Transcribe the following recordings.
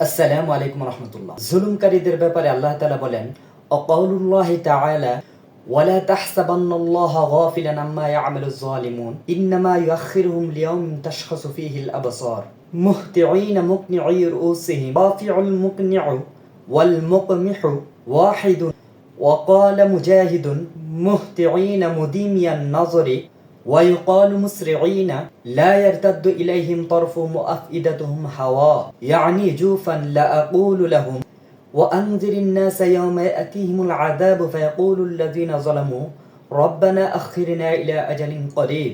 আসসালামু আলাইকুম রাহমাতুল্লাহ। জুলুমকারীদের ব্যাপারে আল্লাহ তাআলা বলেন, অকাউলুল্লাহি তাআলা ওয়ালা তাহসাবান্নাল্লাহা গাফিলান আম্মা ইয়ামালুজ জালিমুন ইন্নামা ইউআখিরুহুম লিয়াউমিন তাশখাসু ফীহিল আবসার মুহতিঈনা মুকনিঈ রুউসিহিম রাফিউল মুকনিউ ওয়াল মুকমিহু ওয়াহিদুন ওয়াকালা মুজাহিদুন মুহতিঈনা মুদিমিয়ান নাযরি ويقال مسرعين لا يرتد إليهم طرفهم وأفئدتهم هواء يعني جوفا لا أقول لهم وأنذر الناس يوم يأتيهم العذاب فيقول الذين ظلموا ربنا أخرنا إلى أجل قريب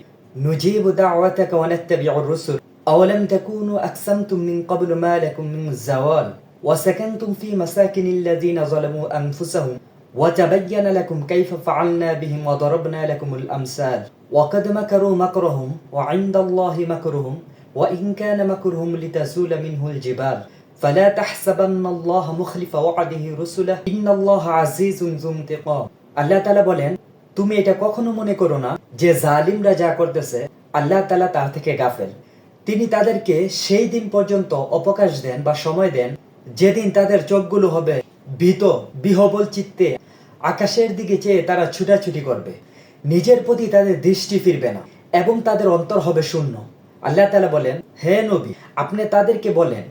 نجيب دعوتك ونتبع الرسل أولم تكونوا أقسمتم من قبل ما لكم من الزوال وسكنتم في مساكن الذين ظلموا أنفسهم وتبين لكم كيف فعلنا بهم وضربنا لكم الأمثال وقد مكروا مكرهم وعند الله مكرهم وإن كان مكرهم لتزول منه الجبال فلا تحسبن الله مخلف وعده رسله إن الله عزيز ذو انتقام আল্লাহ তাআলা বলেন, তুমি এটা কখনো মনে করো না যে জালিমরা যা করতেছে আল্লাহ তাআলা তার থেকে গাফেল। তিনি তাদেরকে সেই দিন পর্যন্ত অবকাশ দেন বা সময় দেন যেদিন তাদের চোখগুলো হবে ভীত বিহবল চিত্তে আকাশের দিকে চেয়ে তারা ছুটাছুটি করবে, নিজের প্রতি তাদের দৃষ্টি ফিরবে না এবং তাদের অন্তর হবে শূন্য। আল্লাহ তাআলা বলেন, হে নবী, আপনি তাদেরকে বলেন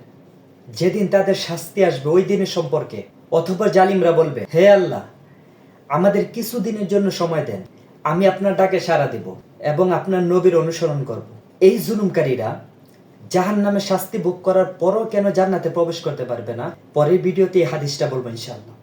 যেদিন তাদের শাস্তি আসবে ওই দিনের সম্পর্কে। অথবা জালিমরা বলবে, হে আল্লাহ, আমাদের কিছুদিনের জন্য সময় দেন, আমি আপনার ডাকে সাড়া দেব এবং আপনার নবীর অনুসরণ করব। এই জুলুমকারীরা জাহান্নামে শাস্তি ভোগ করার পরও কেন জান্নাতে প্রবেশ করতে পারবে না? পরের ভিডিওতে এই হাদিসটা বলবো ইনশাআল্লাহ।